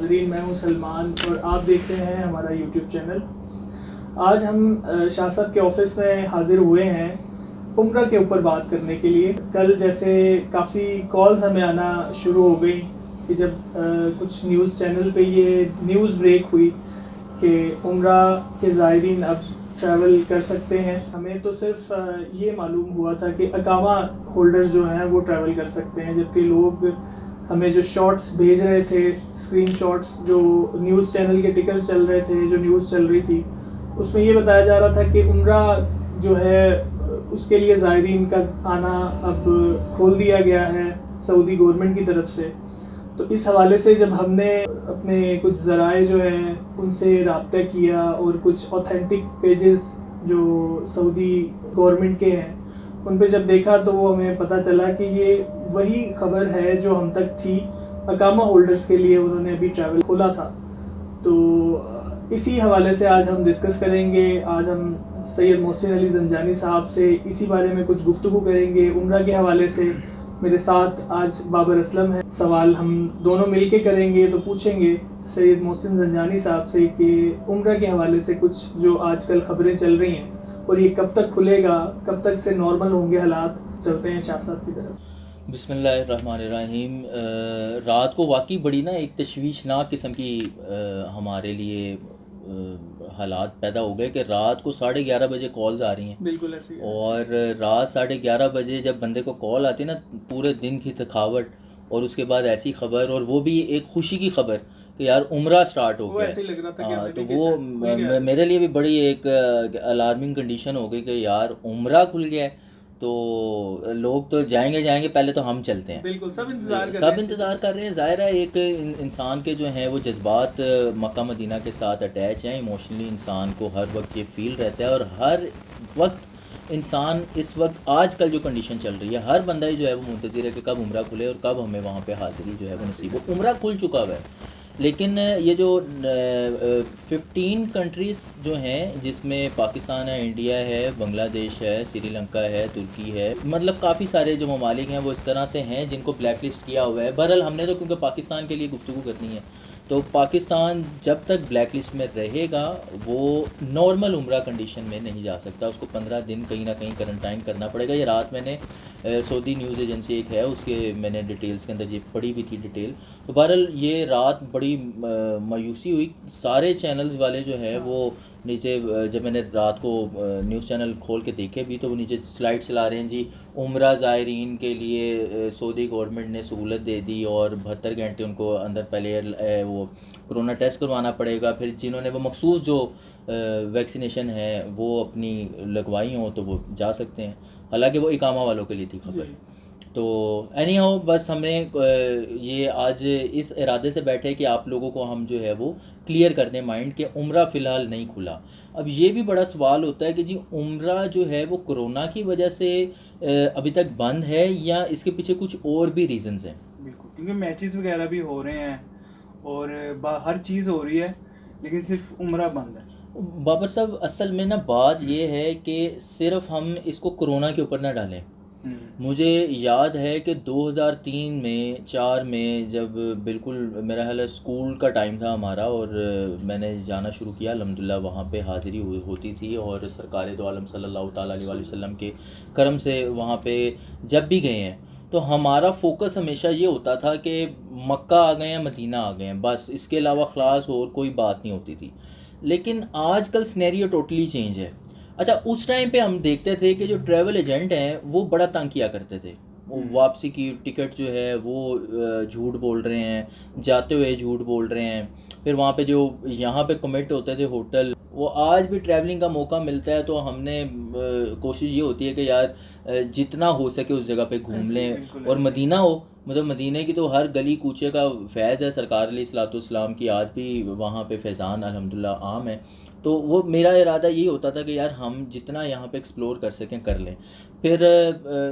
नाज़रीन, मैं हूं सलमान और आप देख रहे हैं हमारा यूट्यूब चैनल। आज हम शाह साहब के ऑफिस में हाज़िर हुए हैं उम्रा के ऊपर बात करने के लिए। कल जैसे काफ़ी कॉल्स हमें आना शुरू हो गई कि जब कुछ न्यूज़ चैनल पे ये न्यूज़ ब्रेक हुई कि उम्रा के ज़ायरीन अब ट्रैवल कर सकते हैं। हमें तो सिर्फ ये मालूम हुआ था कि अकामा होल्डर्स जो हैं वो ट्रैवल कर सकते हैं, जबकि लोग हमें जो शॉट्स भेज रहे थे, स्क्रीन शॉट्स, जो न्यूज़ चैनल के टिकर्स चल रहे थे, जो न्यूज़ चल रही थी, उसमें ये बताया जा रहा था कि उम्रा जो है उसके लिए ज़ायरीन का आना अब खोल दिया गया है सऊदी गवर्नमेंट की तरफ से। तो इस हवाले से जब हमने अपने कुछ ज़राए जो हैं उनसे रब्ता किया और कुछ ऑथेंटिक पेजेस जो सऊदी गवर्नमेंट के हैं उन पे जब देखा, तो वो हमें पता चला कि ये वही खबर है जो हम तक थी। अकामा होल्डर्स के लिए उन्होंने अभी ट्रैवल खोला था। तो इसी हवाले से आज हम डिस्कस करेंगे। आज हम सैयद मोहसिन अली ज़ंजानी साहब से इसी बारे में कुछ गुफ्तगू करेंगे उम्रा के हवाले से। मेरे साथ आज बाबर असलम है। सवाल हम दोनों मिलके करेंगे। तो पूछेंगे सैयद मोहसिन ज़ंजानी साहब से कि उम्रा के हवाले से कुछ जो आजकल ख़बरें चल रही हैं और ये कब तक खुलेगा, कब तक से नॉर्मल होंगे हालात। चलते हैं शाह साहब की तरफ। बिस्मिल्लाहिर्रहमानिर्रहीम। रात को वाकई बड़ी ना एक तशवीशनाक किस्म की हमारे लिए हालात पैदा हो गए कि रात को 11:30 बजे कॉल्स आ रही हैं। बिल्कुल ऐसे ही। और रात 11:30 बजे जब बंदे को कॉल आती है ना, पूरे दिन की थकावट और उसके बाद ऐसी खबर, और वो भी एक खुशी की खबर कि यार उम्रा स्टार्ट हो गया। ऐसे लग रहा था कि तो वो मेरे लिए भी बड़ी एक अलार्मिंग कंडीशन हो गई कि यार उम्रा खुल गया है। तो लोग तो जाएंगे, पहले तो हम चलते हैं। बिल्कुल सब इंतज़ार कर रहे हैं। ज़ाहिर है एक इंसान के जो हैं वो जज्बात मक्का मदीना के साथ अटैच हैं। इमोशनली इंसान को हर वक्त ये फील रहता है, और हर वक्त इंसान इस वक्त आजकल जो कंडीशन चल रही है, हर बंदा ही जो है वो मुंतज़िर है कि कब उम्रा खुले और कब हमें वहाँ पे हाज़िरी जो है वो नसीब हो। उम्रा खुल चुका हुआ है, लेकिन ये जो 15 कंट्रीज़ जो हैं जिसमें पाकिस्तान है, इंडिया है, बांग्लादेश है, श्रीलंका है, तुर्की है, मतलब काफ़ी सारे जो ममालिक हैं वो इस तरह से हैं जिनको ब्लैक लिस्ट किया हुआ है। बहरहाल हमने तो क्योंकि पाकिस्तान के लिए गुफ्तगू करनी है, तो पाकिस्तान जब तक ब्लैक लिस्ट में रहेगा वो नॉर्मल उम्रा कंडीशन में नहीं जा सकता। उसको 15 दिन कहीं ना कहीं क्वारंटाइन करना पड़ेगा। ये रात मैंने सऊदी न्यूज़ एजेंसी एक है उसके मैंने डिटेल्स के अंदर ये पढ़ी भी थी डिटेल। तो बहरहाल ये रात बड़ी मायूसी हुई। सारे चैनल्स वाले जो है वो नीचे, जब मैंने रात को न्यूज़ चैनल खोल के देखे भी, तो वो नीचे स्लाइड चला रहे हैं जी, उम्रा ज़ायरीन के लिए सऊदी गवर्नमेंट ने सहूलत दे दी और 72 घंटे उनको अंदर पहले वो कोरोना टेस्ट करवाना पड़ेगा। फिर जिन्होंने वो मखसूस जो वैक्सीनेशन है वो अपनी लगवाई हों तो वो जा सकते हैं। हालांकि वो इकामा वालों के लिए थी खबर। तो एनी हाउ, बस हमने ये आज इस इरादे से बैठे कि आप लोगों को हम जो है वो क्लियर कर दें माइंड कि उम्रा फ़िलहाल नहीं खुला। अब ये भी बड़ा सवाल होता है कि जी उम्रा जो है वो कोरोना की वजह से अभी तक बंद है या इसके पीछे कुछ और भी रीज़न्स हैं? बिल्कुल, क्योंकि मैचेस वगैरह भी हो रहे हैं और हर चीज़ हो रही है, लेकिन सिर्फ उम्रा बंद है। बाबर साहब, असल में ना बात ये है कि सिर्फ हम इसको कोरोना के ऊपर ना डालें। मुझे याद है कि 2003 में 4 में जब बिल्कुल मेरा ख्याल है स्कूल का टाइम था हमारा, और मैंने जाना शुरू किया। अल्हम्दुलिल्लाह वहाँ पे हाज़िरी होती थी, और सरकार दो आलम सल्लल्लाहु ताला अलैहि वसल्लम के करम से वहाँ पे जब भी गए हैं तो हमारा फोकस हमेशा ये होता था कि मक्का आ गए हैं, मदीना आ गए हैं, बस इसके अलावा ख़लास और कोई बात नहीं होती थी। लेकिन आजकल सिनेरियो टोटली चेंज है। अच्छा, उस टाइम पे हम देखते थे कि जो ट्रैवल एजेंट हैं वो बड़ा तंग किया करते थे। वो वापसी की टिकट जो है वो झूठ बोल रहे हैं, जाते हुए झूठ बोल रहे हैं। फिर वहाँ पे जो यहाँ पे कमिट होते थे होटल, वो आज भी ट्रैवलिंग का मौका मिलता है तो हमने कोशिश ये होती है कि यार जितना हो सके उस जगह पे घूम लें। और मदीना हो, मतलब मदीने की तो हर गली कूचे का फैज़ है। सरकार अलैहिस्सलाम की आज भी वहाँ पे फैज़ान अल्हम्दुलिल्लाह आम है। तो वो मेरा इरादा यही होता था कि यार हम जितना यहाँ पे एक्सप्लोर कर सकें कर लें। फिर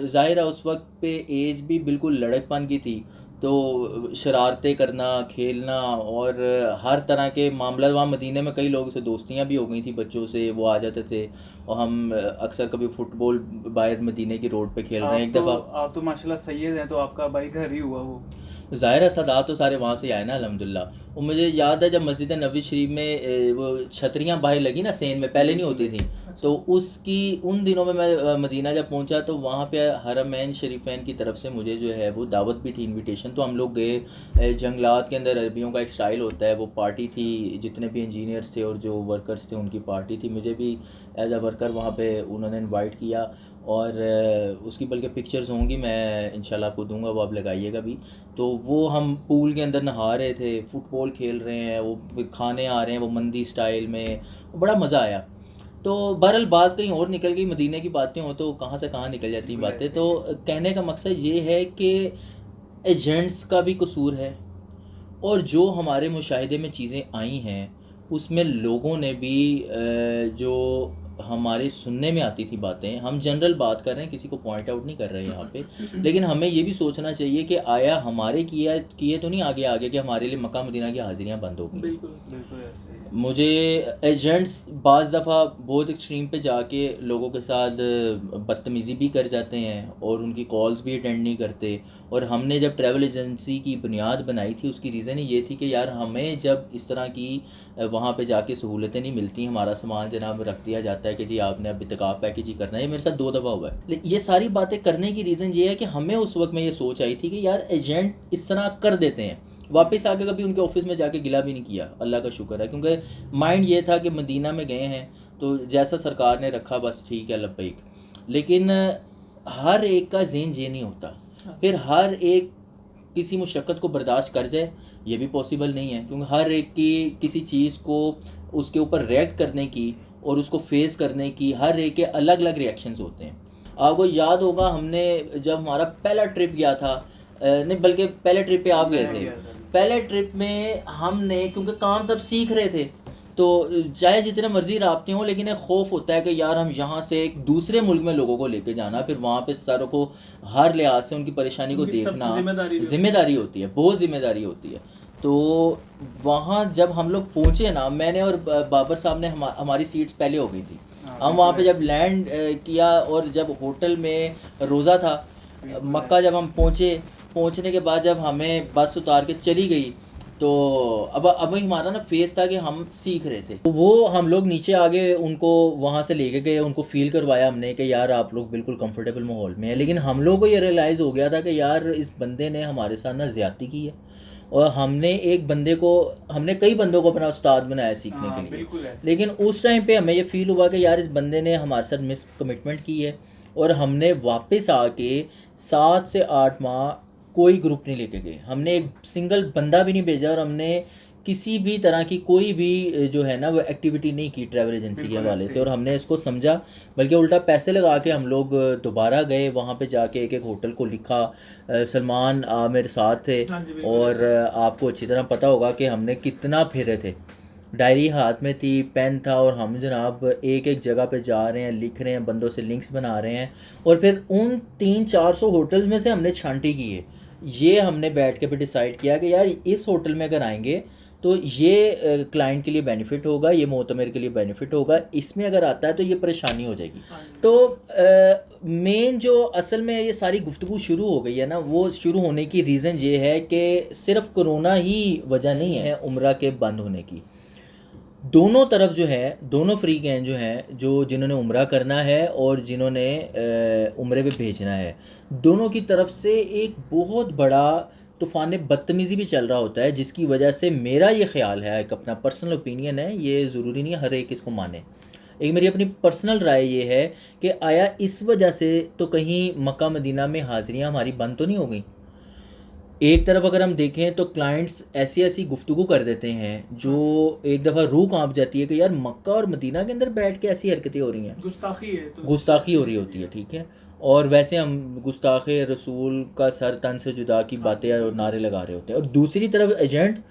ज़ाहिर है उस वक्त पे एज भी बिल्कुल लड़कपन की थी, तो शरारतें करना, खेलना और हर तरह के मामला। वहाँ मदीने में कई लोगों से दोस्तियाँ भी हो गई थी बच्चों से, वो आ जाते थे और हम अक्सर कभी फुटबॉल बाहर मदीने की रोड पे खेल रहे हैं। एक दफ़ा आप तो माशाल्लाह सैयद हैं, तो आपका भाई घर ही हुआ वो। ज़ाहिर है सादात तो सारे वहाँ से आए ना अल्हम्दुलिल्लाह। और मुझे याद है जब मस्जिद नबवी शरीफ में वो छतरियाँ बाहर लगी ना सेन में, पहले नहीं होती थी, तो उसकी उन दिनों में मैं मदीना जब पहुँचा तो वहाँ पे हरमैन शरीफैन की तरफ से मुझे जो है वो दावत भी थी, इनविटेशन। तो हम लोग गए जंगलात के अंदर, अरबियों का एक स्टाइल होता है, वो पार्टी थी, जितने भी इंजीनियर्स थे और जो वर्कर्स थे उनकी पार्टी थी। मुझे भी एज अ वर्कर वहाँ पे उन्होंने इनवाइट किया और उसकी बल्कि पिक्चर्स होंगी, मैं इंशाल्लाह आपको दूंगा, वो आप लगाइएगा भी। तो वो हम पूल के अंदर नहा रहे थे, फुटबॉल खेल रहे हैं, वो खाने आ रहे हैं वो मंदी स्टाइल में, बड़ा मज़ा आया। तो बहरहाल बात कहीं और निकल गई, मदीने की बातें हो तो कहाँ से कहाँ निकल जाती हैं बातें। तो कहने का मकसद ये है कि एजेंट्स का भी कसूर है, और जो हमारे मुशाहिदे में चीज़ें आई हैं उसमें लोगों ने भी जो हमारे सुनने में आती थी बातें, हम जनरल बात कर रहे हैं, किसी को पॉइंट आउट नहीं कर रहे हैं यहाँ पे, लेकिन हमें ये भी सोचना चाहिए कि आया हमारे किए तो नहीं आगे कि हमारे लिए मक्का मदीना की हाजिरियाँ बंद हो गई। बिल्कुल ऐसे ही। मुझे एजेंट्स बाज़ दफ़ा बहुत एक्सट्रीम पे जाके लोगों के साथ बदतमीज़ी भी कर जाते हैं और उनकी कॉल्स भी अटेंड नहीं करते। और हमने जब ट्रैवल एजेंसी की बुनियाद बनाई थी उसकी रीज़न ये थी कि यार हमें जब इस तरह की वहाँ पे जाके सहूलतें नहीं मिलती, हमारा सामान जनाब रख दिया जाता है कि जी आपने अब इत्तेकाफ़ पैकेज ही करना है। ये मेरे साथ 2 दफ़ा हुआ है। ये सारी बातें करने की रीज़न ये है कि हमें उस वक्त में ये सोच आई थी कि यार एजेंट इस तरह कर देते हैं, वापस आके कभी उनके ऑफिस में जाके गिला भी नहीं किया, अल्लाह का शुक्र है, क्योंकि माइंड ये था कि मदीना में गए हैं तो जैसा सरकार ने रखा बस ठीक है लब्बैक। लेकिन हर एक का ज़हन ये नहीं होता, फिर हर एक किसी मुशक्क़त को बर्दाश्त कर जाए ये भी पॉसिबल नहीं है, क्योंकि हर एक की किसी चीज़ को उसके ऊपर रिएक्ट करने की और उसको फेस करने की हर एक के अलग अलग रिएक्शंस होते हैं। आपको याद होगा हमने जब हमारा पहला ट्रिप गया था, नहीं बल्कि पहले ट्रिप पे आप गए थे, पहले ट्रिप में हमने, क्योंकि काम तब सीख रहे थे, तो चाहे जितने मर्जी राब्ते हों लेकिन एक खौफ होता है कि यार हम यहाँ से एक दूसरे मुल्क में लोगों को लेके जाना, फिर वहाँ पे सारों को हर लिहाज से उनकी परेशानी को देखना जिम्मेदारी होती है, बहुत जिम्मेदारी होती है। तो वहाँ जब हम लोग पहुँचे ना, मैंने और बाबर साहब ने हमारी सीट्स पहले हो गई थी, हम वहाँ पे जब लैंड किया और जब होटल में रोज़ा था मक्का, जब हम पहुँचने के बाद जब हमें बस उतार के चली गई तो अब हमारा ना फेस था कि हम सीख रहे थे। तो वो हम लोग नीचे आ गए, उनको वहाँ से लेके गए, उनको फील करवाया हमने कि यार आप लोग बिल्कुल कंफर्टेबल माहौल में है। लेकिन हम लोग को ये रियलाइज़ हो गया था कि यार इस बंदे ने हमारे साथ ना ज़्यादती की है, और हमने कई बंदों को अपना उस्ताद बनाया सीखने के लिए। लेकिन उस टाइम पे हमें ये फील हुआ कि यार इस बंदे ने हमारे साथ मिस कमिटमेंट की है, और हमने वापस आके 7 से 8 माह कोई ग्रुप नहीं लेके गए, हमने एक सिंगल बंदा भी नहीं भेजा, और हमने किसी भी तरह की कोई भी जो है ना वो एक्टिविटी नहीं की ट्रैवल एजेंसी के हवाले से। और हमने इसको समझा, बल्कि उल्टा पैसे लगा के हम लोग दोबारा गए, वहाँ पे जाके एक होटल को लिखा। सलमान मेरे साथ थे, और आपको अच्छी तरह पता होगा कि हमने कितना फिरे थे, डायरी हाथ में थी, पेन था, और हम जनाब एक जगह पे जा रहे हैं, लिख रहे हैं, बंदों से लिंक्स बना रहे हैं, और फिर उन 300-400 होटल्स में से हमने छांटी की है। ये हमने बैठ के फिर डिसाइड किया कि यार इस होटल में अगर आएंगे तो ये क्लाइंट के लिए बेनिफिट होगा, ये मोतमिर के लिए बेनिफिट होगा, इसमें अगर आता है तो ये परेशानी हो जाएगी। तो मेन जो असल में ये सारी गुफ्तगू शुरू हो गई है ना, वो शुरू होने की रीज़न ये है कि सिर्फ कोरोना ही वजह नहीं है उम्रा के बंद होने की। दोनों तरफ जो है, दोनों फ्री कैन जो हैं, जो जिन्होंने उम्रा करना है और जिन्होंने उम्रे पे भेजना है, दोनों की तरफ से एक बहुत बड़ा तूफ़ान बदतमीज़ी भी चल रहा होता है, जिसकी वजह से मेरा ये ख्याल है, एक अपना पर्सनल ओपिनियन है, ये ज़रूरी नहीं है हर एक इसको माने, एक मेरी अपनी पर्सनल राय ये है कि आया इस वजह से तो कहीं मक्का मदीना में हाज़िरियाँ हमारी बंद तो नहीं हो गई। एक तरफ अगर हम देखें तो क्लाइंट्स ऐसी गुफ्तगू कर देते हैं जो एक दफ़ा रूह कांप जाती है कि यार मक्का और मदीना के अंदर बैठ के ऐसी हरकतें हो रही हैं, गुस्ताखी हो रही होती है, ठीक है। और वैसे हम गुस्ताखे रसूल का सर तन से जुदा की बातें और नारे लगा रहे होते हैं, और दूसरी तरफ एजेंट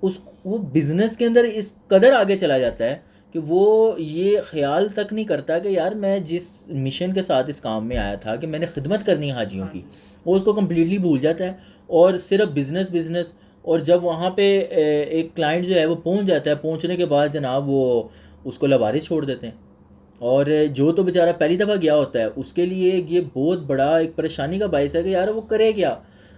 वो बिज़नेस के अंदर इस कदर आगे चला जाता है कि वो ये ख्याल तक नहीं करता कि यार मैं जिस मिशन के साथ इस काम में आया था कि मैंने खिदमत करनी है हाजियों की, वो उसको कम्प्लीटली भूल जाता है और सिर्फ बिज़नेस। और जब वहाँ पे एक क्लाइंट जो है वो पहुँच जाता है, पहुँचने के बाद जनाब वो उसको लवारिस छोड़ देते हैं, और जो तो बेचारा पहली दफ़ा गया होता है उसके लिए ये बहुत बड़ा एक परेशानी का बायस है कि यार वो करे क्या।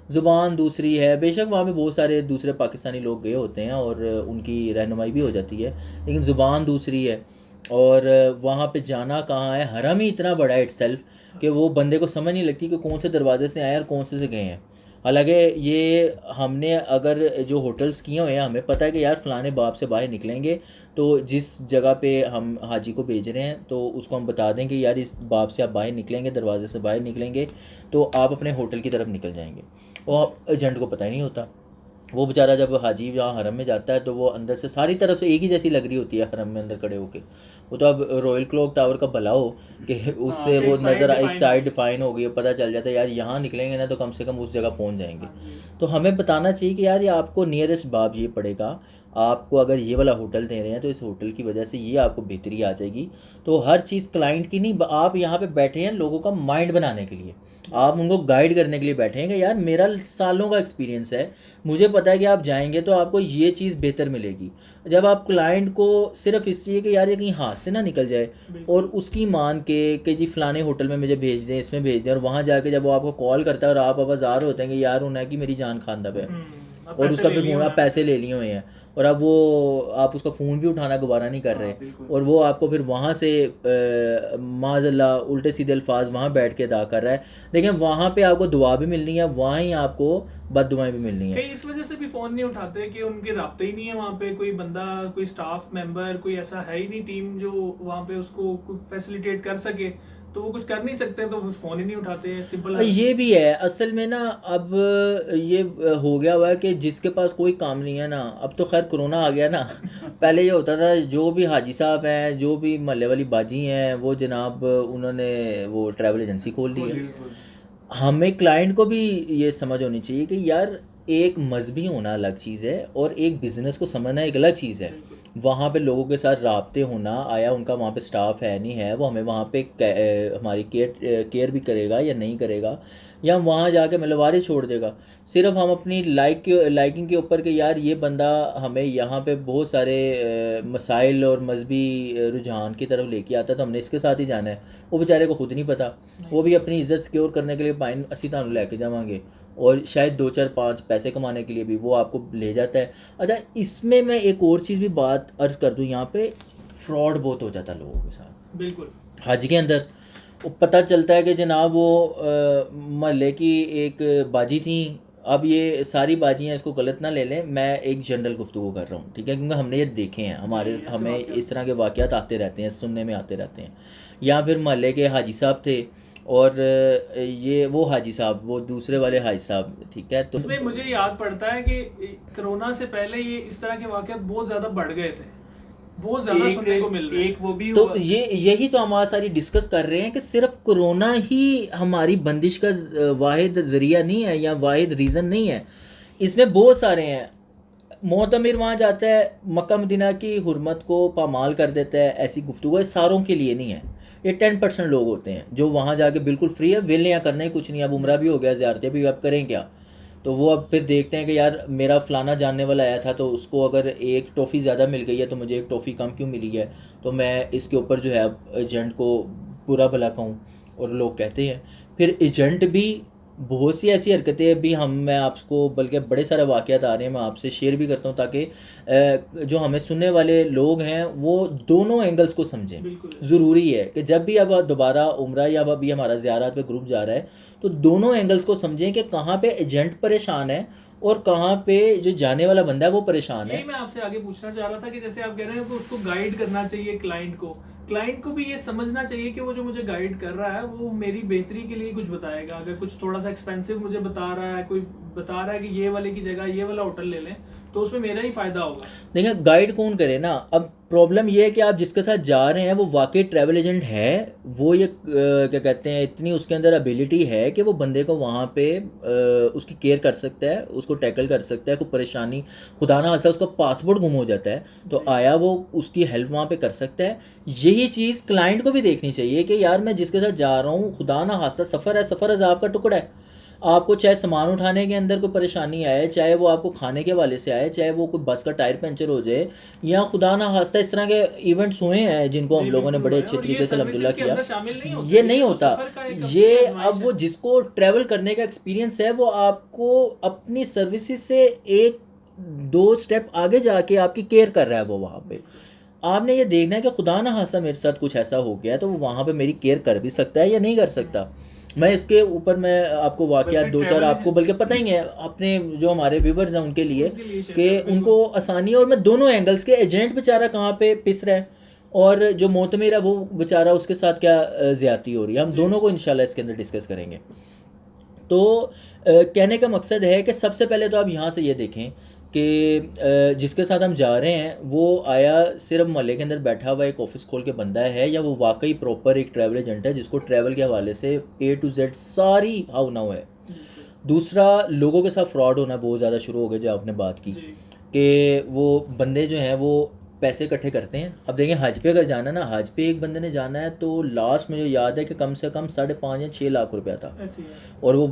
ज़ुबान दूसरी है। बेशक वहाँ पे बहुत सारे दूसरे पाकिस्तानी लोग गए होते हैं और उनकी रहनुमाई भी हो जाती है, लेकिन ज़ुबान दूसरी है। और वहाँ पे जाना कहाँ है, हरम ही इतना बड़ा है इटसेल्फ कि वो बंदे को समझ नहीं लगती कि कौन से दरवाजे से आए और कौन से गए हैं। हालांकि ये हमने अगर जो होटल्स किए हुए हैं, हमें पता है कि यार फ़लाने बाब से बाहर निकलेंगे, तो जिस जगह पे हम हाजी को भेज रहे हैं तो उसको हम बता दें कि यार इस बाब से आप बाहर निकलेंगे, दरवाजे से बाहर निकलेंगे तो आप अपने होटल की तरफ निकल जाएंगे। और एजेंट को पता ही नहीं होता। वो बेचारा जब हाजी यहाँ हरम में जाता है तो वो अंदर से सारी तरफ से एक ही जैसी लग रही होती है हरम में अंदर खड़े होके। वो तो अब रॉयल क्लॉक टावर का भला हो कि उससे वो नज़र एक साइड डिफाइन हो गई, पता चल जाता है यार यहाँ निकलेंगे ना तो कम से कम उस जगह पहुँच जाएंगे। तो हमें बताना चाहिए कि यार ये आपको नियरेस्ट बाब ये पड़ेगा, आपको अगर ये वाला होटल दे रहे हैं तो इस होटल की वजह से ये आपको बेहतरी आ जाएगी। तो हर चीज़ क्लाइंट की नहीं, आप यहाँ पे बैठे हैं लोगों का माइंड बनाने के लिए, आप उनको गाइड करने के लिए बैठे हैं कि यार मेरा सालों का एक्सपीरियंस है, मुझे पता है कि आप जाएंगे तो आपको ये चीज़ बेहतर मिलेगी। जब आप क्लाइंट को सिर्फ इसलिए कि यार ये कहीं हाथ से ना निकल जाए और उसकी मान के कि जी फ़लाने होटल में मुझे भेज दें, इसमें भेज दें, और वहाँ जाके जब वो आपको कॉल करता है और आप आवाज़ार होते हैं कि यार उन्हें कि मेरी जान खानदा पे और उसका फिर फ़ोन आप पैसे ले लिए हुए हैं और अब वो आप उसका फ़ोन भी उठाना गवारा नहीं कर रहे, और वो आपको फिर वहाँ से माज़ल्ला उल्टे सीधे अल्फाज वहाँ बैठ के अदा कर रहा है। देखें वहाँ पे आपको दुआ भी मिलनी है, वहाँ ही आपको बददुआएं भी मिलनी है। कई इस वजह से भी फ़ोन नहीं उठाते कि उनके राब्ते ही नहीं है वहाँ पे, कोई बंदा, कोई स्टाफ मेंबर, कोई ऐसा है ही नहीं टीम जो वहाँ पे उसको फैसिलिटेट कर सके, तो वो कुछ कर नहीं सकते, तो फ़ोन ही नहीं उठाते हैं। सिंपल ये भी है असल में ना। अब ये हो गया हुआ है कि जिसके पास कोई काम नहीं है ना, अब तो खैर कोरोना आ गया ना पहले ये होता था जो भी हाजी साहब हैं, जो भी महल्ले वाली बाजी हैं, वो जनाब उन्होंने वो ट्रैवल एजेंसी खोल दी है। हमें क्लाइंट को भी ये समझ होनी चाहिए कि यार एक मजहबी होना अलग चीज़ है और एक बिज़नेस को समझना एक अलग चीज़ है। वहाँ पे लोगों के साथ राब्ते होना, आया उनका वहाँ पे स्टाफ है नहीं है, वो हमें वहाँ पे हमारी केयर भी करेगा या नहीं करेगा, या वहाँ जाके मलवारी छोड़ देगा। सिर्फ हम अपनी लाइकिंग के ऊपर कि यार ये बंदा हमें यहाँ पे बहुत सारे मसाइल और मजहबी रुझान की तरफ लेके आता है तो हमने इसके साथ ही जाना है। वो बेचारे को खुद नहीं पता, वो भी अपनी इज्जत सिक्योर करने के लिए पाइन असी थानू लेके जावांगे और शायद 2 4 5 पैसे कमाने के लिए भी वो आपको ले जाता है। अच्छा, इसमें मैं एक और चीज़ भी बात अर्ज़ कर दूँ, यहाँ पे फ्रॉड बहुत हो जाता है लोगों के साथ। बिल्कुल हज के अंदर वो पता चलता है कि जनाब वो महल्ले की एक बाजी थी। अब ये सारी बाजियाँ इसको गलत ना ले लें, मैं एक जनरल गुफ्तगू कर रहा हूँ, ठीक है, क्योंकि हमने ये देखे हैं, हमें इस तरह के वाक़यात आते रहते हैं, सुनने में आते रहते हैं। या फिर महल्ले के हाजी साहब थे और ये वो हाजी साहब वो दूसरे वाले हाजी साहब, ठीक है। तो इसमें मुझे याद पड़ता है कि कोरोना से पहले ये इस तरह के वाक़यात बहुत ज़्यादा बढ़ गए थे, बहुत ज़्यादा सुनने को मिल रहे हैं। एक वो भी तो हुआ। यही तो हम आज सारी डिस्कस कर रहे हैं कि सिर्फ कोरोना ही हमारी बंदिश का वाहिद ज़रिया नहीं है या वाहिद रीज़न नहीं है, इसमें बहुत सारे हैं। मोतमिर वहाँ जाता है, मक्का मदीना की हुर्मत को पामाल कर देता है, ऐसी गुफ्तगू सारों के लिए नहीं है। ये 10% लोग होते हैं जो वहाँ जाके बिल्कुल फ्री है, विल या करना ही कुछ नहीं, अब उम्रा भी हो गया, ज़ियारतें भी, अब करें क्या। तो वो अब फिर देखते हैं कि यार मेरा फ़लाना जानने वाला आया था तो उसको अगर एक टॉफ़ी ज़्यादा मिल गई है तो मुझे एक टॉफ़ी कम क्यों मिली है, तो मैं इसके ऊपर जो है एजेंट को बुरा भला कहूँ। और लोग कहते हैं फिर एजेंट भी बहुत सी ऐसी हरकतें भी मैं आपको बल्कि बड़े सारे वाक़यात आ रहे हैं, मैं आपसे शेयर भी करता हूँ ताकि जो हमें सुनने वाले लोग हैं वो दोनों एंगल्स को समझें। ज़रूरी है कि जब भी अब दोबारा उम्रा या अब अभी हमारा ज़ियारत पे ग्रुप जा रहा है तो दोनों एंगल्स को समझें कि कहाँ पे एजेंट परेशान है और कहाँ पे जो जाने वाला बंदा है वो परेशान है। मैं आपसे आगे पूछना चाह रहा था कि जैसे आप कह रहे हैं तो उसको गाइड करना चाहिए क्लाइंट को भी ये समझना चाहिए कि वो जो मुझे गाइड कर रहा है वो मेरी बेहतरी के लिए कुछ बताएगा। अगर कुछ थोड़ा सा एक्सपेंसिव मुझे बता रहा है, कोई बता रहा है कि ये वाले की जगह ये वाला होटल ले लें, तो उसमें मेरा ही फ़ायदा होगा। देखिए गाइड कौन करे ना, अब प्रॉब्लम ये है कि आप जिसके साथ जा रहे हैं वो वाकई ट्रैवल एजेंट है, वो ये क्या कहते हैं इतनी उसके अंदर एबिलिटी है कि वो बंदे को वहाँ पे उसकी केयर कर सकता है, उसको टैकल कर सकता है। कोई परेशानी खुदा ना खास्ता उसका पासपोर्ट गुम हो जाता है तो आया वो उसकी हेल्प वहाँ पे कर सकता है। यही चीज़ क्लाइंट को भी देखनी चाहिए कि यार मैं जिसके साथ जा रहा हूँ खुदा ना खास्ता सफ़र है, सफ़र अज़ाब का टुकड़ा है, आपको चाहे सामान उठाने के अंदर कोई परेशानी आए, चाहे वो आपको खाने के हवाले से आए, चाहे वो कोई बस का टायर पंचर हो जाए, या खुदा ना खास्ता इस तरह के इवेंट्स हुए हैं जिनको हम लोगों ने बड़े अच्छे तरीके से अल्हम्दुलिल्लाह किया, ये नहीं होता। ये अब वो जिसको ट्रैवल करने का एक्सपीरियंस है, वो आपको अपनी सर्विसेज से एक दो स्टेप आगे जाके आपकी केयर कर रहा है। वो वहाँ पे आपने ये देखना है कि खुदा ना खास्ता मेरे साथ कुछ ऐसा हो गया तो वो वहाँ पे मेरी केयर कर भी सकता है या नहीं कर सकता। मैं इसके ऊपर मैं आपको वाक़यात दो चार आपको बल्कि पता ही है अपने जो हमारे व्यूवर्स हैं उनके लिए कि उनको आसानी है। और मैं दोनों एंगल्स के, एजेंट बेचारा कहाँ पे पिस रहा है और जो मोतमिर है वो बेचारा उसके साथ क्या ज़्यादती हो रही है, हम दोनों को इंशाल्लाह इसके अंदर डिस्कस करेंगे। तो कहने का मकसद है कि सबसे पहले तो आप यहाँ से ये देखें कि जिसके साथ हम जा रहे हैं वो आया सिर्फ मोहल्ले के अंदर बैठा हुआ एक ऑफिस खोल के बंदा है, या वो वाकई प्रॉपर एक ट्रैवल एजेंट है जिसको ट्रैवल के हवाले से A to Z सारी हाउ नाउ है। दूसरा, लोगों के साथ फ्रॉड होना बहुत ज़्यादा शुरू हो गया, जो आपने बात की कि वो बंदे जो हैं वो पैसे इकट्ठे करते हैं। अब देखें हज पे अगर जाना ना, हज पे एक बंदे ने जाना है तो लास्ट में जो याद है कि कम से कम 5.5 या 6 लाख रुपया था, और वो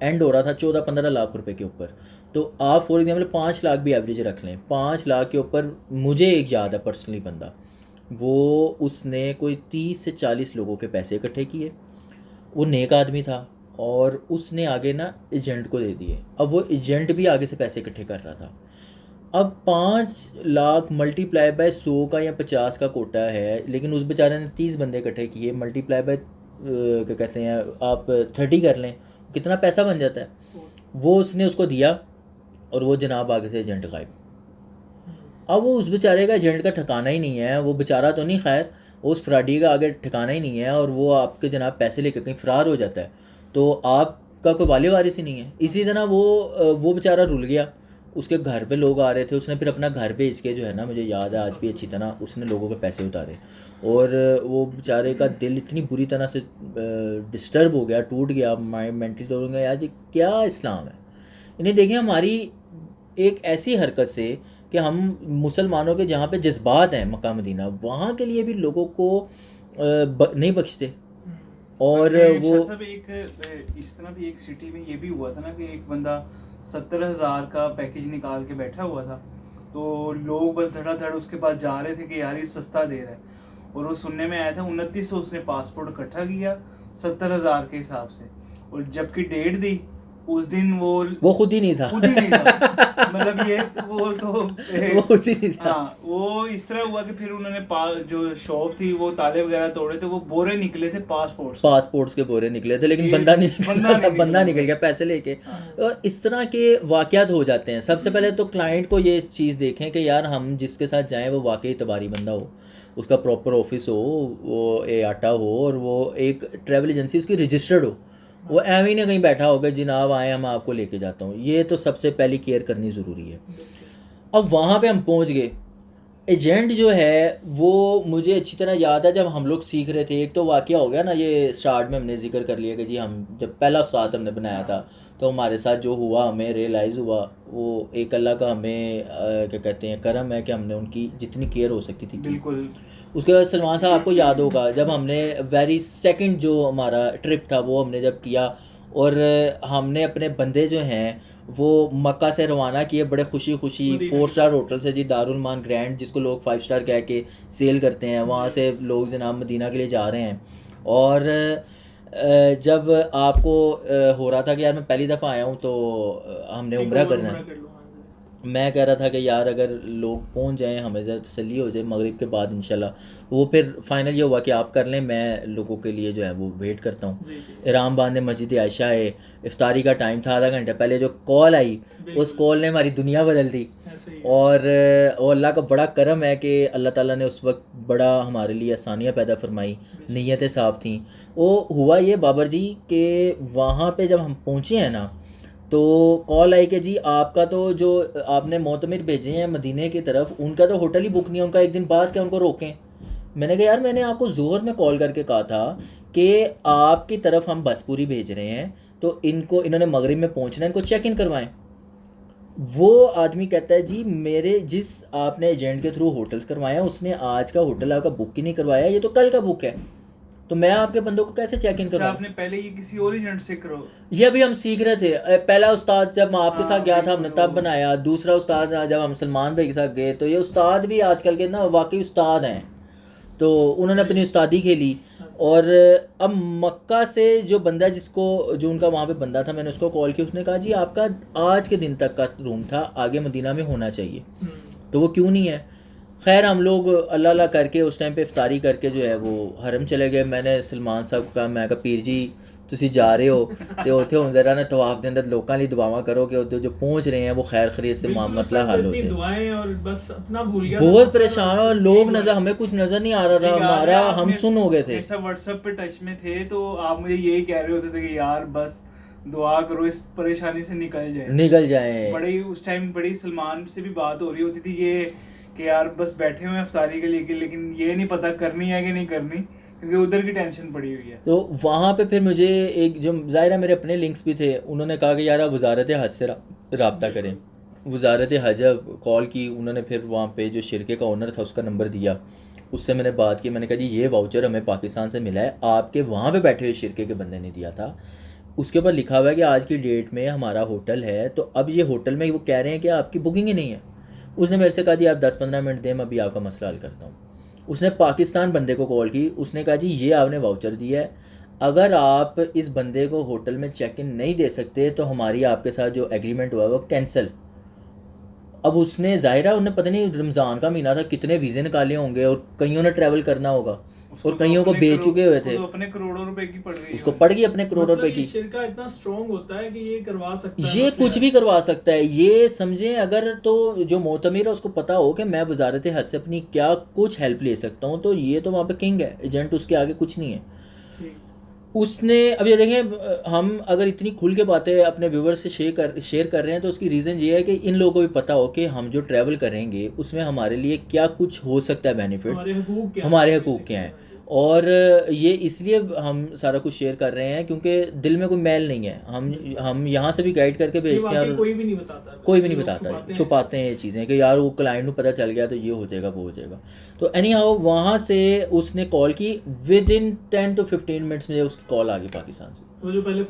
एंड हो रहा था 14-15 लाख रुपए के ऊपर। तो आप फॉर एग्जांपल 5 लाख भी एवरेज रख लें, 5 लाख के ऊपर मुझे एक याद है पर्सनली बंदा, वो उसने कोई 30 से 40 लोगों के पैसे इकट्ठे किए। वो नेक आदमी था और उसने आगे ना एजेंट को दे दिए। अब वो एजेंट भी आगे से पैसे इकट्ठे कर रहा था। अब 5 लाख मल्टीप्लाई बाय 100 का या 50 का कोटा है, लेकिन उस बेचारे ने 30 बंदे इकट्ठे किए, मल्टीप्लाई बाय क्या कहते हैं आप 30 कर लें, कितना पैसा बन जाता है। वो उसने उसको दिया और वो जनाब आगे से एजेंट गायब। अब वो उस बेचारे का एजेंट का ठिकाना ही नहीं है, वो बेचारा तो नहीं, खैर उस फ्रॉडी का आगे ठिकाना ही नहीं है, और वो आपके जनाब पैसे लेकर कहीं फ़रार हो जाता है तो आपका कोई वाले वारिस ही नहीं है। इसी तरह वो बेचारा रुल गया, उसके घर पे लोग आ रहे थे, उसने फिर अपना घर बेच के जो है ना, मुझे याद है आज भी अच्छी तरह, उसने लोगों के पैसे उतारे, और वो बेचारे का दिल इतनी बुरी तरह से डिस्टर्ब हो गया, टूट गया, माइंड मेंटली तौर पर यार ये क्या इस्लाम है। इन्हें देखें हमारी एक ऐसी हरकत से कि हम मुसलमानों के जहाँ पे जज्बात हैं मक्का मदीना, वहाँ के लिए भी लोगों को नहीं बख्शते। और वो सब एक इस तरह भी एक सिटी में ये भी हुआ था ना कि एक बंदा 70,000 का पैकेज निकाल के बैठा हुआ था, तो लोग बस धड़ाधड़ उसके पास जा रहे थे कि यार ये सस्ता दे रहा है, और वो सुनने में आया था 2900 उसने पासपोर्ट इकट्ठा किया 70,000 के हिसाब से, और जबकि डेट दी उस दिन वो खुद ही नहीं था, मतलब ये वो तो वो खुद ही नहीं था। हाँ, वो इस तरह हुआ कि फिर उन्होंने जो शॉप थी वो ताले वगैरह तोड़े थे, वो बोरे निकले थे पासपोर्ट्स के बोरे निकले थे, लेकिन बंदा निकल गया पैसे लेके। तो इस तरह के वाकयात हो जाते हैं। सबसे पहले तो क्लाइंट को ये चीज़ देखें कि यार हम जिसके साथ जाएं वो वाकई तबारी बंदा हो, उसका प्रॉपर ऑफिस हो, वो आटा हो, और वो एक ट्रैवल एजेंसी उसकी रजिस्टर्ड हो, वो एवं ही ना कहीं बैठा होगा जनाब आए हम आपको लेके जाता हूँ। ये तो सबसे पहली केयर करनी ज़रूरी है। अब वहाँ पे हम पहुँच गए, एजेंट जो है वो मुझे अच्छी तरह याद है जब हम लोग सीख रहे थे, एक तो वाक़या हो गया ना, ये स्टार्ट में हमने जिक्र कर लिया कि जी हम जब पहला साथ हमने बनाया था तो हमारे साथ जो हुआ हमें रियलाइज़ हुआ वो एक अल्लाह का हमें क्या कहते हैं करम है कि हमने उनकी जितनी केयर हो सकती थी बिल्कुल। उसके बाद सलमान साहब आपको याद होगा जब हमने वेरी सेकंड जो हमारा ट्रिप था वो हमने जब किया, और हमने अपने बंदे जो हैं वो मक्का से रवाना किए बड़े खुशी 4 स्टार होटल से जी, दारुल मान ग्रैंड जिसको लोग 5 स्टार कह के सेल करते हैं, वहाँ से लोग जनाब मदीना के लिए जा रहे हैं। और जब आपको हो रहा था कि यार मैं पहली दफ़ा आया हूँ तो हमने उम्रा करना है, मैं कह रहा था कि यार अगर लोग पहुंच जाएं हमें ज़रा तसल्ली हो जाए मगरिब के बाद इंशाल्लाह, वो फिर फाइनल ये हुआ कि आप कर लें, मैं लोगों के लिए जो है वो वेट करता हूँ। इराम बांध ने मस्जिद आयशा है, इफ्तारी का टाइम था, आधा घंटा पहले जो कॉल आई उस कॉल ने हमारी दुनिया बदल दी। और अल्लाह का बड़ा करम है कि अल्लाह ताला ने उस वक्त बड़ा हमारे लिए आसानियाँ पैदा फरमाई, नीयतें साफ़ थी। वो हुआ ये बाबर जी कि वहाँ पे जब हम पहुँचे हैं ना तो कॉल आई कि जी आपका तो जो आपने मोतमिर भेजे हैं मदीने की तरफ उनका तो होटल ही बुक नहीं है, उनका एक दिन बाद क्या उनको रोकें। मैंने कहा यार मैंने आपको ज़ोहर में कॉल करके कहा था कि आपकी तरफ हम बस पूरी भेज रहे हैं तो इन्होंने मगरिब में पहुंचना है, इनको चेक इन करवाएं। वो आदमी कहता है जी मेरे जिस आपने एजेंट के थ्रू होटल्स करवाया उसने आज का होटल आपका बुक ही नहीं करवाया, ये तो कल का बुक है। तो मैं आपके बंदों को कैसे चेक इन अच्छा, करूँ? आपने पहले ये किसी और एजेंट से करो? ये अभी हम सीख रहे थे। पहला उस्ताद जब मैं आपके साथ गया था हमने बिल्कुल, तब बनाया, दूसरा उस्ताद जब हम सलमान भाई के साथ गए, तो ये उस्ताद भी आजकल के ना वाकई उस्ताद हैं, तो उन्होंने अपनी उस्तादी खेली। और अब मक्का से जो बंदा जो उनका वहाँ पे बंदा था, मैंने उसको कॉल किया, उसने कहा जी आपका आज के दिन तक का रूम था, आगे मदीना में होना चाहिए, तो वो क्यों नहीं है? खैर हम लोग अल्लाह अल्लाह करके उस टाइम पे इफ्तारी करके जो है वो हरम चले गए। मैंने सलमान साहब को कहा, मैं कहा पीर जी तुसी जा रहे हो तो उत्थे हुण जरा ना तवाफ दे अंदर लोकां लई दुआवां करो कि उत्थे जो पहुंच रहे हैं वो खैर खैरियत से मसला हल हो जाए। दुआएं और बस अपना भूल गया, बहुत परेशान और लोग नजर, हमें कुछ नजर नहीं आ रहा था, हमारा हम सुन हो गए थे। मेरे साथ व्हाट्सएप पे टच में थे तो आप मुझे यही कह रहे होते थे कि यार बस दुआ करो इस परेशानी से निकल जाए। बड़ी उस टाइम बड़ी सलमान से भी बात हो रही होती थी ये कि यार बस बैठे हुए हैं इफ्तारी के लिए, लेकिन ये नहीं पता करनी है कि नहीं करनी, क्योंकि उधर की टेंशन पड़ी हुई है। तो वहाँ पे फिर मुझे एक जो ज़ाहिर है मेरे अपने लिंक्स भी थे, उन्होंने कहा कि यार आप वजारत हज से रब्ता करें। वजारत हज कॉल की, उन्होंने फिर वहाँ पे जो शिरके का ओनर था उसका नंबर दिया, उससे मैंने बात की, मैंने कहा जी ये वाउचर हमें पाकिस्तान से मिला है, आपके वहाँ पे बैठे हुए शिरके के बंदे ने दिया था, उसके ऊपर लिखा हुआ है कि आज की डेट में हमारा होटल है, तो अब ये होटल में वो कह रहे हैं कि आपकी बुकिंग ही नहीं है। उसने मेरे से कहा जी आप 10-15 मिनट दें, मैं अभी आपका मसला हल करता हूँ। उसने पाकिस्तान बंदे को कॉल की, उसने कहा जी ये आपने वाउचर दिया है, अगर आप इस बंदे को होटल में चेक इन नहीं दे सकते तो हमारी आपके साथ जो एग्रीमेंट हुआ है वो कैंसिल। अब उसने ज़ाहिरा उन्हें पता नहीं रमज़ान का महीना था, कितने वीज़े निकाले होंगे और कईयों ने ट्रैवल करना होगा और कईयों को बेच चुके हुए थे। तो अपने करोड़ों रुपए की पड़ गई, उसको पड़ गई अपने करोड़ों रुपए की। शिरका इतना स्ट्रॉन्ग होता है कि ये करवा सकता है, ये कुछ भी करवा सकता है, ये समझें। अगर तो जो मोतमिर है उसको पता हो कि मैं वजारत हज से अपनी क्या कुछ हेल्प ले सकता हूँ, तो ये तो वहाँ पे किंग है, एजेंट उसके आगे कुछ नहीं है। उसने अब ये देखें, हम अगर इतनी खुल के बातें अपने व्यूवर से शेयर कर रहे हैं तो उसकी रीज़न ये है कि इन लोगों को भी पता हो कि हम जो ट्रैवल करेंगे उसमें हमारे लिए क्या कुछ हो सकता है बेनिफिट, हमारे हकूक़ क्या हैं। और ये इसलिए हम सारा कुछ शेयर कर रहे हैं क्योंकि दिल में कोई मैल नहीं है। हम यहाँ से भी गाइड करके भेजते हैं और कोई भी नहीं बताता, छुपाते हैं ये चीज़ें कि यार वो क्लाइंट को पता चल गया तो ये हो जाएगा वो हो जाएगा। तो एनी हाउ वहाँ से उसने कॉल की, विद इन 10 to 15 मिनट्स में उसकी कॉल आ गई पाकिस्तान से। वो जो पहले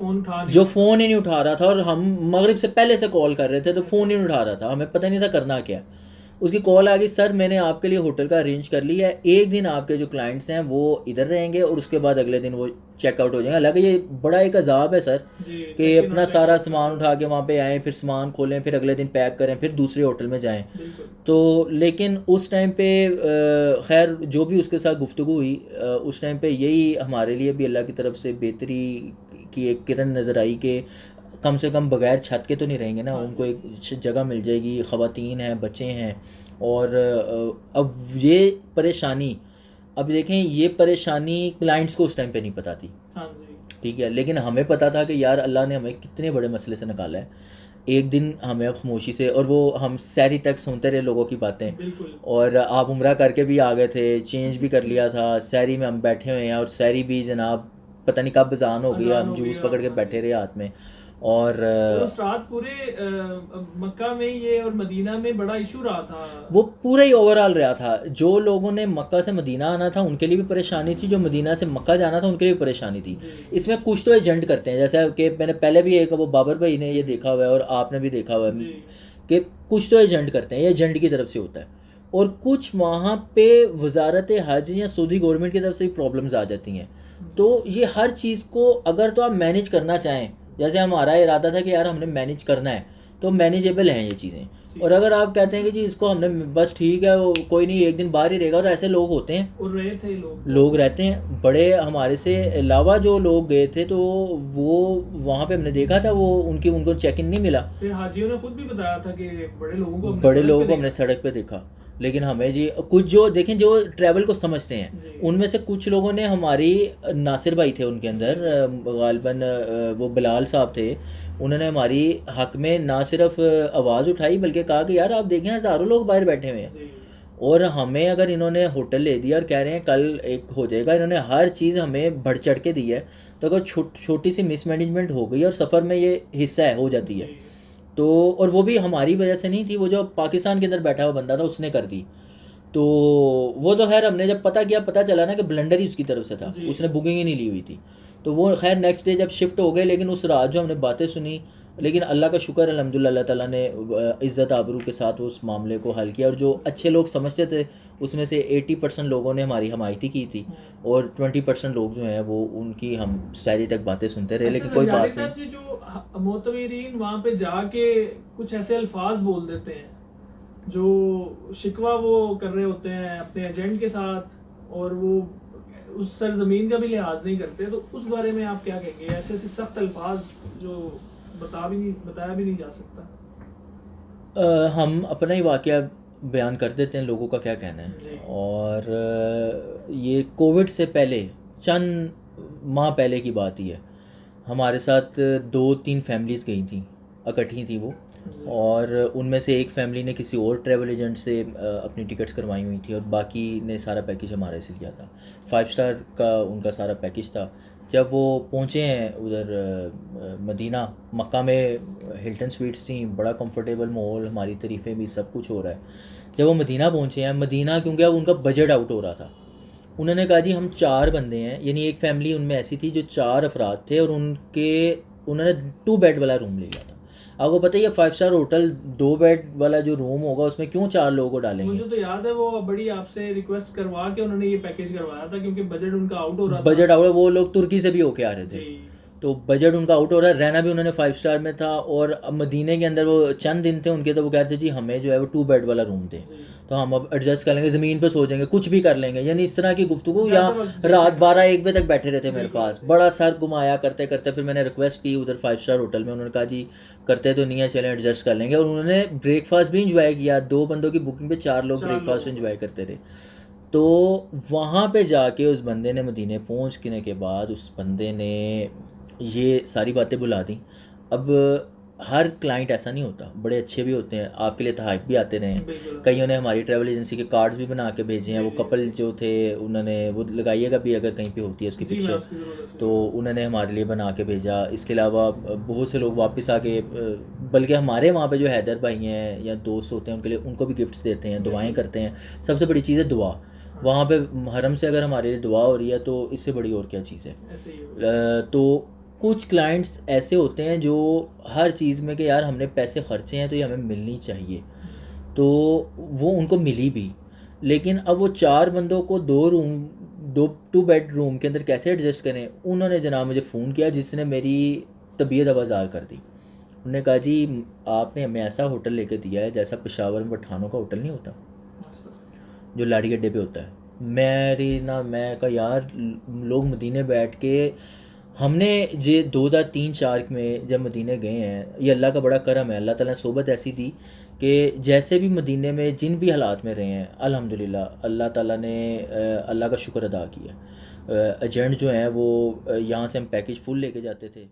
फ़ोन ही नहीं उठा रहा था, और हम मगरिब से पहले से कॉल कर रहे थे तो फ़ोन ही नहीं उठा रहा था, हमें पता नहीं था करना क्या। उसकी कॉल आ गई, सर मैंने आपके लिए होटल का अरेंज कर लिया है, एक दिन आपके जो क्लाइंट्स हैं वो इधर रहेंगे और उसके बाद अगले दिन वो चेकआउट हो जाएंगे। हालांकि ये बड़ा एक अजाब है सर कि अपना सारा सामान उठा के वहाँ पे आएँ, फिर सामान खोलें, फिर अगले दिन पैक करें, फिर दूसरे होटल में जाएं। तो लेकिन उस टाइम पे खैर जो भी उसके साथ गुफ्तगू हुई, उस टाइम पे यही हमारे लिए भी अल्लाह की तरफ से बेहतरी की एक किरण नज़र आई कि कम से कम बगैर छत के तो नहीं रहेंगे ना, उनको एक जगह मिल जाएगी, ख़वातीन हैं, बच्चे हैं। और अब ये परेशानी, अब देखें ये परेशानी क्लाइंट्स को उस टाइम पे नहीं पता थी, ठीक है, लेकिन हमें पता था कि यार अल्लाह ने हमें कितने बड़े मसले से निकाला है। एक दिन हमें खामोशी से, और वो हम सहरी तक सुनते रहे लोगों की बातें, और आप उम्रा करके भी आ गए थे, चेंज भी कर लिया था, सहरी में हम बैठे हुए हैं और सहरी भी जनाब पता नहीं कब अज़ान हो गया, हम जूस पकड़ के बैठे रहे हाथ में। और उस रात पूरे मक्का में ये और मदीना में बड़ा इशू रहा था, वो पूरा ही ओवरऑल रहा था। जो लोगों ने मक्का से मदीना आना था उनके लिए भी परेशानी थी, जो मदीना से मक्का जाना था उनके लिए भी परेशानी थी। इसमें कुछ तो एजेंट करते हैं, जैसे कि मैंने पहले भी एक वो बाबर भाई ने ये देखा हुआ है और आपने भी देखा हुआ है कि कुछ तो एजेंट करते हैं, ये एजेंट की तरफ से होता है। और कुछ वहाँ पे वजारत हज या सऊदी गवर्नमेंट की तरफ से भी प्रॉब्लम्स आ जाती हैं। तो ये हर चीज़ को अगर तो आप मैनेज करना चाहें, जैसे हमारा इरादा था कि यार हमने मैनेज करना है, तो मैनेजेबल हैं ये चीज़ें। और अगर आप कहते हैं कि जी इसको हमने बस ठीक है वो कोई नहीं एक दिन बाहर ही रहेगा, और ऐसे लोग होते हैं और रहे थे लोग रहते हैं बड़े। हमारे से अलावा जो लोग गए थे तो वो वहाँ पे हमने देखा था वो उनको चेक इन नहीं मिला। फिर हाजियों ने खुद भी बताया था कि बड़े लोगों को हमने सड़क पे देखा। लेकिन हमें जी कुछ जो देखें जो ट्रैवल को समझते हैं उनमें से कुछ लोगों ने, हमारी नासिर भाई थे उनके अंदर, गालिबन वो बिलाल साहब थे, उन्होंने हमारी हक में ना सिर्फ आवाज़ उठाई बल्कि कहा कि यार आप देखें हज़ारों लोग बाहर बैठे हुए हैं, और हमें अगर इन्होंने होटल ले दिया और कह रहे हैं कल एक हो जाएगा, इन्होंने हर चीज़ हमें बढ़ चढ़ के दी है, तो अगर छोटी सी मिसमैनेजमेंट हो गई और सफ़र में ये हिस्सा है हो जाती है तो, और वो भी हमारी वजह से नहीं थी, वो जो पाकिस्तान के अंदर बैठा हुआ बंदा था उसने कर दी। तो वो तो खैर हमने जब पता चला ना कि ब्लंडर ही उसकी तरफ से था, जी। उसने बुकिंग ही नहीं ली हुई थी। तो वो खैर नेक्स्ट डे जब शिफ्ट हो गए, लेकिन उस रात जो हमने बातें सुनी, लेकिन अल्लाह का शुक्र अल्हम्दुलिल्लाह अल्लाह ताला ने इज़्ज़त आबरू के साथ उस मामले को हल किया। और जो अच्छे लोग समझते थे उसमें से 80% लोगों ने हमारी हमायती की थी, और 20% लोग जो हैं वो उनकी हम शायरी तक बातें सुनते रहे, लेकिन कोई बात साहब नहीं। जी, जो मोतबरीन वहाँ पे जाके कुछ ऐसे अल्फाज बोल देते हैं जो शिकवा वो कर रहे होते हैं अपने एजेंट के साथ, और वो उस सरजमीन का भी लिहाज नहीं करते, तो उस बारे में आप क्या कहेंगे? ऐसे ऐसे सख्त अल्फाज जो बताया भी नहीं जा सकता। हम अपना ही वाक़या बयान कर देते हैं, लोगों का क्या कहना जी। है। और ये कोविड से पहले चंद माह पहले की बात ही है, हमारे साथ 2-3 फैमिलीज़ गई थी, इकट्ठी थी वो, और उनमें से एक फैमिली ने किसी और ट्रैवल एजेंट से अपनी टिकट्स करवाई हुई थी, और बाकी ने सारा पैकेज हमारे से लिया था। 5 स्टार का उनका सारा पैकेज था। जब वो पहुँचे हैं उधर मदीना मक्का में, हिल्टन स्वीट्स थी, बड़ा कंफर्टेबल माहौल, हमारी तारीफ़ें भी, सब कुछ हो रहा है। जब वो मदीना पहुँचे हैं, मदीना क्योंकि अब उनका बजट आउट हो रहा था, उन्होंने कहा जी हम 4 बंदे हैं, यानी एक फ़ैमिली उनमें ऐसी थी जो 4 अफराद थे, और उन्होंने 2 बेड वाला रूम ले लिया था। आपको पता ही है 5 स्टार होटल 2 बेड वाला जो रूम होगा उसमें क्यों 4 लोगों को डालेंगे। मुझे तो याद है वो बड़ी आपसे रिक्वेस्ट करवा के उन्होंने ये पैकेज करवाया था, क्योंकि बजट उनका आउट हो रहा था। बजट आउट, वो लोग तुर्की से भी होके आ रहे थे, जी। तो बजट उनका आउट हो रहा है। रहना भी उन्होंने 5 स्टार में था, और अब मदीने के अंदर वो चंद दिन थे उनके, तो वो कह रहे थे जी हमें जो है वो 2 बेड वाला रूम दें, तो हम अब एडजस्ट कर लेंगे, ज़मीन पे सो जाएंगे, कुछ भी कर लेंगे। यानी इस तरह की गुफ्तगू। यहाँ रात 12-1 बजे तक बैठे रहते मेरे पास, बड़ा सर घुमाया करते करते। फिर मैंने रिक्वेस्ट की उधर 5 स्टार होटल में, उन्होंने कहा जी करते तो नहीं है, चलें एडजस्ट कर लेंगे। और उन्होंने ब्रेकफास्ट भी इंजॉय किया, 2 बंदों की बुकिंग पे 4 लोग ब्रेकफास्ट इंजॉय करते रहे। तो वहाँ पे जाके उस बंदे ने, मदीने पहुँचने के बाद उस बंदे ने ये सारी बातें बुला दी। अब हर क्लाइंट ऐसा नहीं होता, बड़े अच्छे भी होते हैं, आपके लिए तहफ़ भी आते रहे हैं। कईयों ने हमारी ट्रैवल एजेंसी के कार्ड्स भी बना के भेजे हैं। वो कपल जो थे उन्होंने, वो लगाइएगा भी अगर कहीं पे होती है उसकी पिक्चर, तो उन्होंने हमारे लिए बना के भेजा। इसके अलावा बहुत से लोग वापस आके, बल्कि हमारे वहाँ पे जो हैदर भाई हैं या दोस्त होते हैं उनके लिए, उनको भी गिफ्ट देते हैं, दुआएँ करते हैं। सबसे बड़ी चीज़ है दुआ। वहाँ पे हरम से अगर हमारे लिए दुआ हो रही है तो इससे बड़ी और क्या चीज़ है। तो कुछ क्लाइंट्स ऐसे होते हैं जो हर चीज़ में कि यार हमने पैसे खर्चे हैं तो ये हमें मिलनी चाहिए, तो वो उनको मिली भी। लेकिन अब वो 4 बंदों को 2 बेड रूम के अंदर कैसे एडजस्ट करें। उन्होंने जनाब मुझे फ़ोन किया जिसने मेरी तबीयत आवाज़ार कर दी। उन्होंने कहा जी आपने हमें ऐसा होटल लेके दिया है जैसा पेशावर में पठानों का होटल नहीं होता जो लाड़ी अड्डे पे होता है। मैं कहा यार लोग मदीने बैठ के, हमने ये 2003-4 में जब मदीने गए हैं, ये अल्लाह का बड़ा करम है, अल्लाह ताला ने सोबत ऐसी दी कि जैसे भी मदीने में जिन भी हालात में रहे हैं, अल्हम्दुलिल्लाह अल्लाह ताला ने अल्लाह का शुक्र अदा किया। एजेंट जो हैं वो यहाँ से हम पैकेज फुल लेके जाते थे।